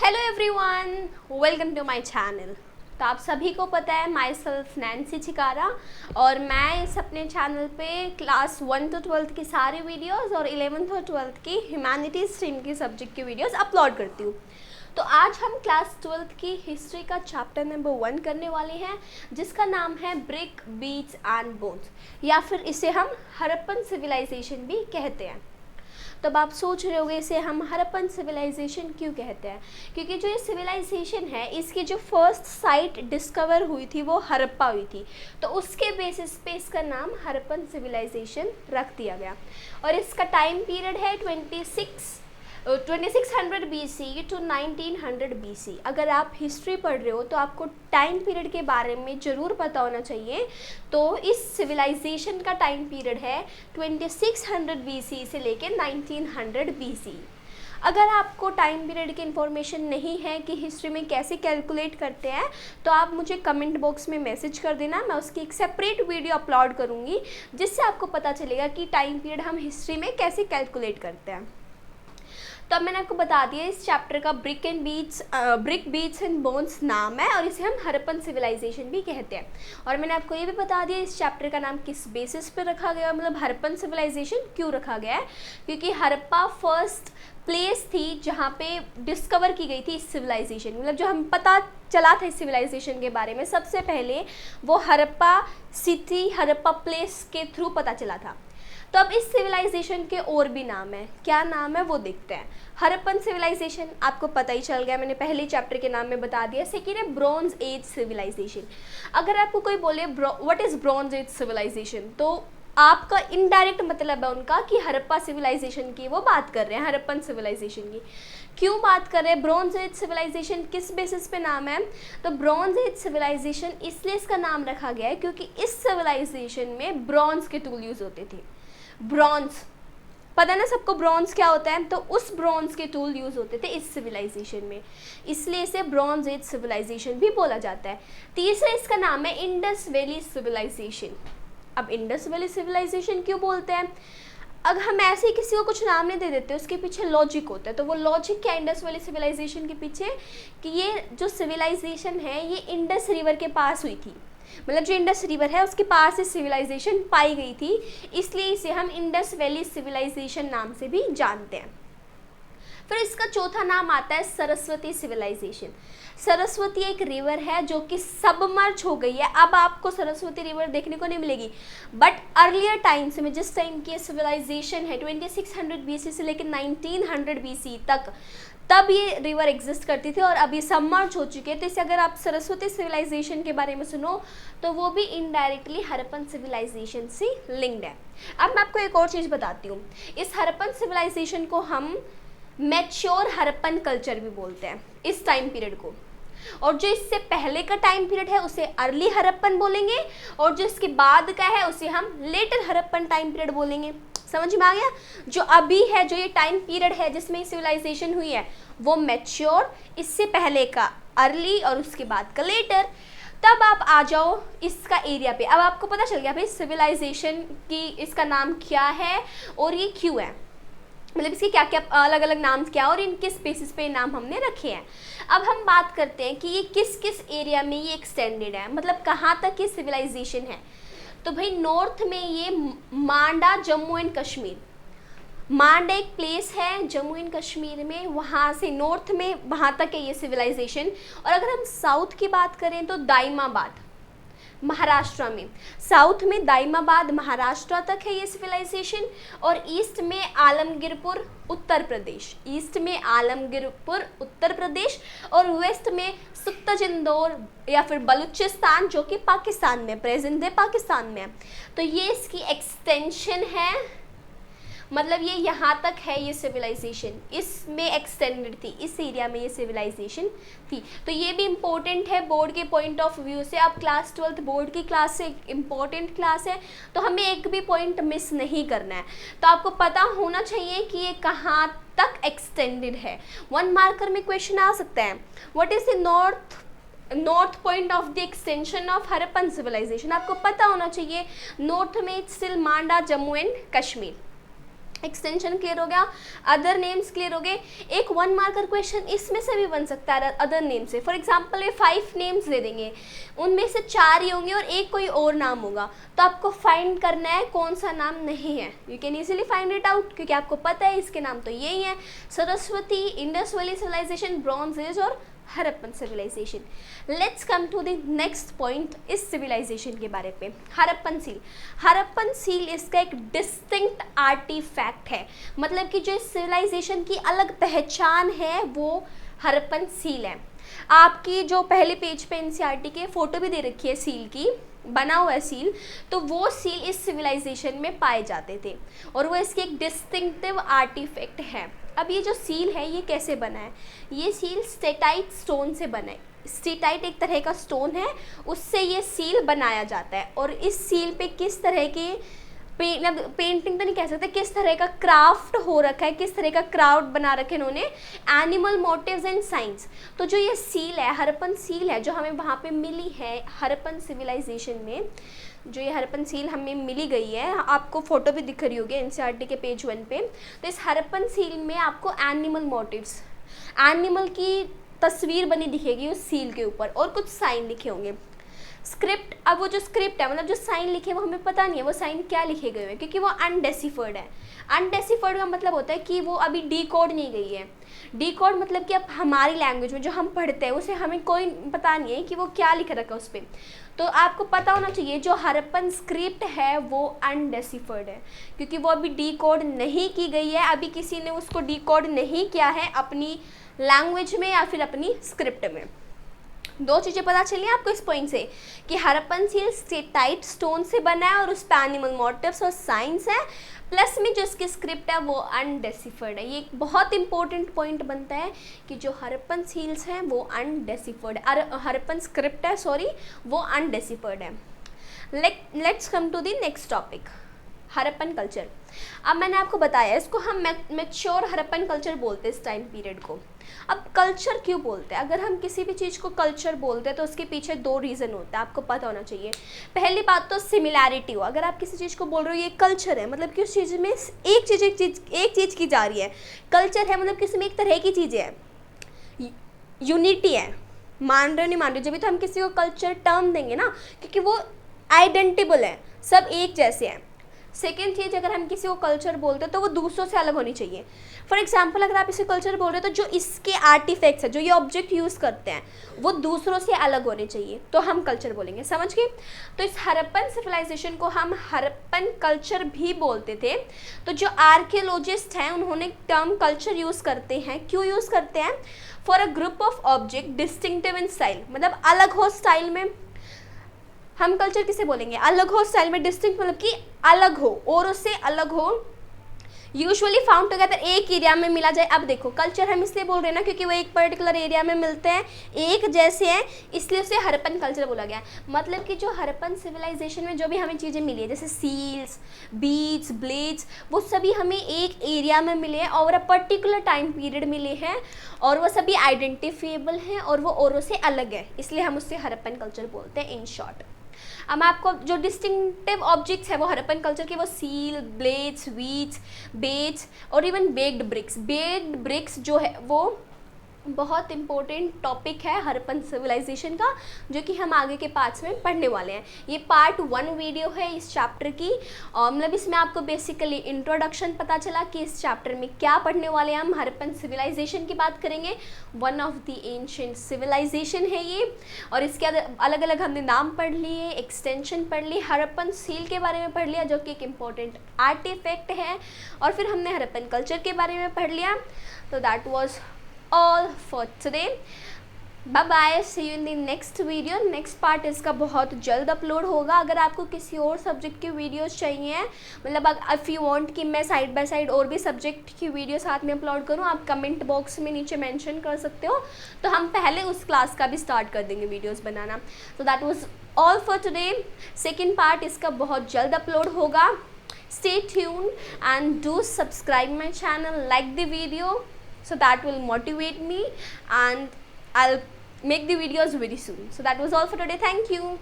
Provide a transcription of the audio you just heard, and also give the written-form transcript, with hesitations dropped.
Hello everyone, welcome to my channel. तो आप सभी को पता है माई सेल्फ नैन्सी छिकारा और मैं इस अपने चैनल पे क्लास 1 to 12 की सारी वीडियोस और 11th और 12th की ह्यूमैनिटीज स्ट्रीम की सब्जेक्ट की वीडियोस अपलोड करती हूँ। तो आज हम क्लास 12th की हिस्ट्री का चैप्टर नंबर 1 करने वाले हैं, जिसका नाम है ब्रिक, बीट्स एंड बोन्स, या फिर इसे हम हड़प्पन सिविलाइजेशन भी कहते हैं। तब आप सोच रहे होंगे इसे हम हड़प्पन सिविलाइजेशन क्यों कहते हैं, क्योंकि जो ये सिविलाइजेशन है इसकी जो फर्स्ट साइट डिस्कवर हुई थी वो हड़प्पा हुई थी, तो उसके बेसिस पे इसका नाम हड़प्पन सिविलाइजेशन रख दिया गया। और इसका टाइम पीरियड है 2600 BC टू 1900 BC। अगर आप हिस्ट्री पढ़ रहे हो तो आपको टाइम पीरियड के बारे में ज़रूर पता होना चाहिए। तो इस सिविलाइजेशन का टाइम पीरियड है 2600 BC से लेकर 1900 BC। अगर आपको टाइम पीरियड की इन्फॉर्मेशन नहीं है कि हिस्ट्री में कैसे कैलकुलेट करते हैं, तो आप मुझे कमेंट बॉक्स में मैसेज कर देना, मैं उसकी एक सेपरेट वीडियो अपलोड करूँगी जिससे आपको पता चलेगा कि टाइम पीरियड हम हिस्ट्री में कैसे कैलकुलेट करते हैं। तो अब मैंने आपको बता दिया इस चैप्टर का ब्रिक, बीट्स एंड बोन्स नाम है और इसे हम हड़प्पन सिविलाइजेशन भी कहते हैं। और मैंने आपको ये भी बता दिया इस चैप्टर का नाम किस बेसिस पे रखा गया, मतलब हड़प्पन सिविलाइजेशन क्यों रखा गया है, क्योंकि हड़प्पा फर्स्ट प्लेस थी जहाँ पे डिस्कवर की गई थी इस सिविलाइजेशन, मतलब जो हम पता चला था इस सिविलाइजेशन के बारे में सबसे पहले वो हड़प्पा सिटी, हड़प्पा प्लेस के थ्रू पता चला था। तो अब इस सिविलाइजेशन के और भी नाम है, क्या नाम है वो देखते हैं। हड़प्पन सिविलाइजेशन आपको पता ही चल गया, मैंने पहले चैप्टर के नाम में बता दिया। सेकेंड है ब्रॉन्ज एज सिविलाइजेशन। अगर आपको कोई बोले what is bronze age civilization, तो आपका इनडायरेक्ट मतलब है उनका कि हड़प्पा सिविलाइजेशन की वो बात कर रहे हैं, हड़प्पन सिविलाइजेशन की। क्यों बात कर रहे हैं? ब्रॉन्ज एज सिविलाइजेशन किस बेसिस पे नाम है? तो ब्रॉन्ज एज सिविलाइजेशन इसलिए इसका नाम रखा गया है क्योंकि इस सिविलाइजेशन में ब्रॉन्ज के टूल यूज होते थे। ब्रॉन्ज पता है ना सबको ब्रॉन्ज क्या होता है, तो उस ब्रॉन्ज के टूल यूज होते थे इस सिविलाइजेशन में, इसलिए इसे ब्रॉन्ज एज सिविलाइजेशन भी बोला जाता है। तीसरा इसका नाम है इंडस वैली सिविलाइजेशन। अब इंडस वैली सिविलाइजेशन क्यों बोलते हैं? अगर हम ऐसे ही किसी को कुछ नाम नहीं दे देते, उसके पीछे लॉजिक होता है। तो वो लॉजिक क्या इंडस वैली सिविलाइजेशन के पीछे, कि ये जो सिविलाइजेशन है ये इंडस रिवर के पास हुई थी, मतलब जो इंडस रिवर है उसके पास ये सिविलाइजेशन पाई गई थी, इसलिए इसे हम इंडस वैली सिविलाइजेशन नाम से भी जानते हैं। फिर इसका चौथा नाम आता है सरस्वती सिविलाइजेशन। सरस्वती एक रिवर है जो कि सबमर्ज हो गई है, अब आपको सरस्वती रिवर देखने को नहीं मिलेगी, बट अर्लियर टाइम्स में जिस टाइम की सिविलाइजेशन है 2600 BC से लेकर 1900 BC तक, तब ये रिवर एग्जिस्ट करती थी और अभी सबमर्ज हो चुके हैं। तो इसे अगर आप सरस्वती सिविलाइजेशन के बारे में सुनो तो वो भी इनडायरेक्टली हड़प्पन सिविलाइजेशन से लिंक्ड है। अब मैं आपको एक और चीज़ बताती हूँ, इस हड़प्पन सिविलाइजेशन को हम मैच्योर हड़प्पन कल्चर भी बोलते हैं इस टाइम पीरियड को, और जो इससे पहले का टाइम पीरियड है उसे अर्ली हड़प्पन बोलेंगे, और जो इसके बाद का है उसे हम लेटर हड़प्पन टाइम पीरियड बोलेंगे। समझ में आ गया? जो अभी है, जो ये टाइम पीरियड है जिसमें सिविलाइजेशन हुई है वो मैच्योर, इससे पहले का अर्ली और उसके बाद का लेटर। तब आप आ जाओ इसका एरिया पे। अब आपको पता चल गया भाई सिविलाइजेशन की इसका नाम क्या है और ये क्यों है, मतलब इसके क्या क्या अलग अलग नाम क्या और इन किस बेसिस पे नाम हमने रखे हैं। अब हम बात करते हैं कि ये किस किस एरिया में ये एक्सटेंडेड है, मतलब कहाँ तक ये सिविलाइजेशन है। तो भाई नॉर्थ में ये मांडा, जम्मू एंड कश्मीर, मांडा एक प्लेस है जम्मू एंड कश्मीर में, वहाँ से नॉर्थ में वहाँ तक है ये सिविलाइजेशन। और अगर हम साउथ की बात करें तो दाइमाबाद महाराष्ट्र में, साउथ में दाइमाबाद महाराष्ट्र तक है ये सिविलाइजेशन, और ईस्ट में आलमगीरपुर उत्तर प्रदेश, ईस्ट में आलमगीरपुर उत्तर प्रदेश, और वेस्ट में सुख्ता-जिंदौर या फिर बलूचिस्तान जो कि पाकिस्तान में, प्रेजेंट डे पाकिस्तान में है। तो ये इसकी एक्सटेंशन है, मतलब ये यहाँ तक है ये सिविलाइजेशन, इसमें एक्सटेंडेड थी, इस एरिया में ये सिविलाइजेशन थी। तो ये भी इम्पोर्टेंट है बोर्ड के पॉइंट ऑफ व्यू से। अब क्लास 12 बोर्ड की क्लास से इम्पोर्टेंट क्लास है, तो हमें एक भी पॉइंट मिस नहीं करना है। तो आपको पता होना चाहिए कि ये कहाँ तक एक्सटेंडेड है। 1 मार्कर में क्वेश्चन आ सकता है, what is the north point of the extension of Harappan civilisation. आपको पता होना चाहिए नॉर्थ में still Manda, Jammu and Kashmir. Extension clear हो गया, अदर नेम्स क्लियर हो गए। एक 1 मार्कर क्वेश्चन इसमें से भी बन सकता है अदर नेम से। फॉर एग्जांपल ये 5 नेम्स दे देंगे, उनमें से 4 ही होंगे और एक कोई और नाम होगा, तो आपको फाइंड करना है कौन सा नाम नहीं है। You can easily find it out, क्योंकि आपको पता है इसके नाम तो यही है, Saraswati, Indus Valley civilisation, bronze age और Harappan civilisation. Let's come to the next point इस सिविलाइजेशन के बारे में, हरप्पन सील। हरप्पन सील इसका एक डिस्टिंक्ट आर्टिफैक्ट है, मतलब कि जो इस सिविलाइजेशन की अलग पहचान है वो हरप्पन सील है। आपकी जो पहले पेज पे एनसीईआरटी के फोटो भी दे रखी है सील की, बना हुआ है सील, तो वो सील इस सिविलाइजेशन में पाए जाते थे और वो इसकी एक डिस्टिंक्टिव आर्टिफैक्ट है। अब ये जो सील है ये कैसे बना है, ये सील स्टेटाइट स्टोन से बना है। स्टेटाइट एक तरह का स्टोन है, उससे ये सील बनाया जाता है। और इस सील पे किस तरह के पेंटिंग तो नहीं कह सकते, किस तरह का क्राफ्ट हो रखा है, किस तरह का क्राफ्ट बना रखे इन्होंने, एनिमल मोटिव्स एंड साइंस। तो जो ये सील है, हरप्पन सील है, जो हमें वहाँ पे मिली है हरप्पन सिविलाइजेशन में, जो ये हरप्पन सील हमें मिली गई है, आपको फोटो भी दिख रही होगी एनसीईआरटी के पेज 1 पे। तो इस हरप्पन सील में आपको एनिमल मोटिव्स, एनिमल की तस्वीर बनी दिखेगी उस सील के ऊपर और कुछ साइन लिखे होंगे। स्क्रिप्ट, अब वो जो स्क्रिप्ट है, मतलब जो साइन लिखे वो हमें पता नहीं है वो साइन क्या लिखे गए हैं, क्योंकि वो अनडेसिफर्ड है। अनडेसिफर्ड का मतलब होता है कि वो अभी डीकोड नहीं गई है। डीकोड मतलब कि अब हमारी लैंग्वेज में जो हम पढ़ते हैं उसे हमें कोई पता नहीं है कि वो क्या लिख रखा है उस पर। तो आपको पता होना चाहिए जो हरप्पन स्क्रिप्ट है वो अनडेसिफर्ड है, क्योंकि वो अभी डीकोड नहीं की गई है, अभी किसी ने उसको डीकोड नहीं किया है अपनी लैंग्वेज में या फिर अपनी स्क्रिप्ट में। दो चीज़ें पता चली आपको इस पॉइंट से कि हरप्पन सील स्टेटाइट स्टोन से बना है और उस पर एनिमल मोटिव्स और साइंस है, प्लस में जो इसकी स्क्रिप्ट है वो अनडेसिफर्ड है। ये एक बहुत इंपॉर्टेंट पॉइंट बनता है कि जो हरप्पन सील्स हैं वो अनडेसिफर्ड है, हरप्पन स्क्रिप्ट है सॉरी वो अनडेसिफर्ड है। Let's come to the next topic, Harappan culture. अब मैंने आपको बताया इसको हम मैच्योर हरप्पन कल्चर बोलते हैं इस टाइम पीरियड को। अब कल्चर क्यों बोलते हैं, अगर हम किसी भी चीज़ को कल्चर बोलते हैं तो उसके पीछे 2 रीज़न होते हैं, आपको पता होना चाहिए। पहली बात तो सिमिलैरिटी हो, अगर आप किसी चीज़ को बोल रहे हो ये कल्चर है, मतलब कि उस चीज़ में एक चीज़ की जा रही है। कल्चर है मतलब किसी में एक तरह की चीज़ें हैं, यूनिटी है, मान रहे हो नहीं मान रहे, जब भी तो हम किसी को कल्चर टर्म देंगे ना, क्योंकि वो आइडेंटिबल है, सब एक जैसे हैं। सेकेंड चीज़, अगर हम किसी को कल्चर बोलते हैं तो वो दूसरों से अलग होनी चाहिए। फॉर एग्जाम्पल अगर आप इसे कल्चर बोल रहे हो तो जो इसके आर्टिफैक्ट्स है, जो ये ऑब्जेक्ट यूज़ करते हैं वो दूसरों से अलग होने चाहिए, तो हम कल्चर बोलेंगे, समझ गए। तो इस हरप्पन सिविलाइजेशन को हम हरप्पन कल्चर भी बोलते थे। तो जो आर्कियोलॉजिस्ट हैं उन्होंने टर्म कल्चर यूज़ करते हैं, क्यों यूज़ करते हैं, for a group of object distinctive in style, मतलब अलग हो स्टाइल में। हम कल्चर किसे बोलेंगे, अलग हो स्टाइल में, डिस्टिंक्ट मतलब कि अलग हो और उससे अलग हो, यूजुअली फाउंड टुगेदर, एक एरिया में मिला जाए। अब देखो कल्चर हम इसलिए बोल रहे हैं ना क्योंकि वो एक पर्टिकुलर एरिया में मिलते हैं, एक जैसे हैं, इसलिए उसे हरप्पन कल्चर बोला गया। मतलब कि जो हरप्पन सिविलाइजेशन में जो भी हमें चीज़ें मिली है जैसे सील्स, बीड्स, ब्लेड्स, वो सभी हमें एक एरिया में मिले हैं और अ पर्टिकुलर टाइम पीरियड मिले हैं और वो सभी आइडेंटिफिएबल हैं और वो औरों से अलग है, इसलिए हम उससे हरप्पन कल्चर बोलते हैं इन शॉर्ट। अब आपको जो डिस्टिंक्टिव ऑब्जेक्ट्स है वो हरप्पन कल्चर के, वो सील, ब्लेड्स, वीट्स, बेड्स और even baked bricks. Baked bricks जो है वो बहुत इंपॉर्टेंट टॉपिक है हरप्पन सिविलाइजेशन का, जो कि हम आगे के पार्ट्स में पढ़ने वाले हैं। ये पार्ट 1 वीडियो है इस चैप्टर की, और मतलब इसमें आपको बेसिकली इंट्रोडक्शन पता चला कि इस चैप्टर में क्या पढ़ने वाले हैं। हम हरप्पन सिविलाइजेशन की बात करेंगे, one of the ancient civilisation है ये, और इसके अलग अलग हमने नाम पढ़ लिए, एक्सटेंशन पढ़ ली, हरप्पन सील के बारे में पढ़ लिया जो कि एक इम्पॉर्टेंट आर्टिफैक्ट है, और फिर हमने हरप्पन कल्चर के बारे में पढ़ लिया। तो that was all for today. Bye bye, see you in the next video. Next part इसका बहुत जल्द अपलोड होगा। अगर आपको किसी और सब्जेक्ट की वीडियोस चाहिए, मतलब इफ़ यू वांट कि मैं साइड बाय साइड और भी सब्जेक्ट की वीडियो साथ में अपलोड करूं, आप कमेंट बॉक्स में नीचे मेंशन कर सकते हो, तो हम पहले उस क्लास का भी स्टार्ट कर देंगे वीडियोस बनाना। तो that was all for today. Second part इसका बहुत जल्द अपलोड होगा। Stay tuned and do subscribe my channel, like the video, so that will motivate me and I'll make the videos very soon. So that was all for today. Thank you.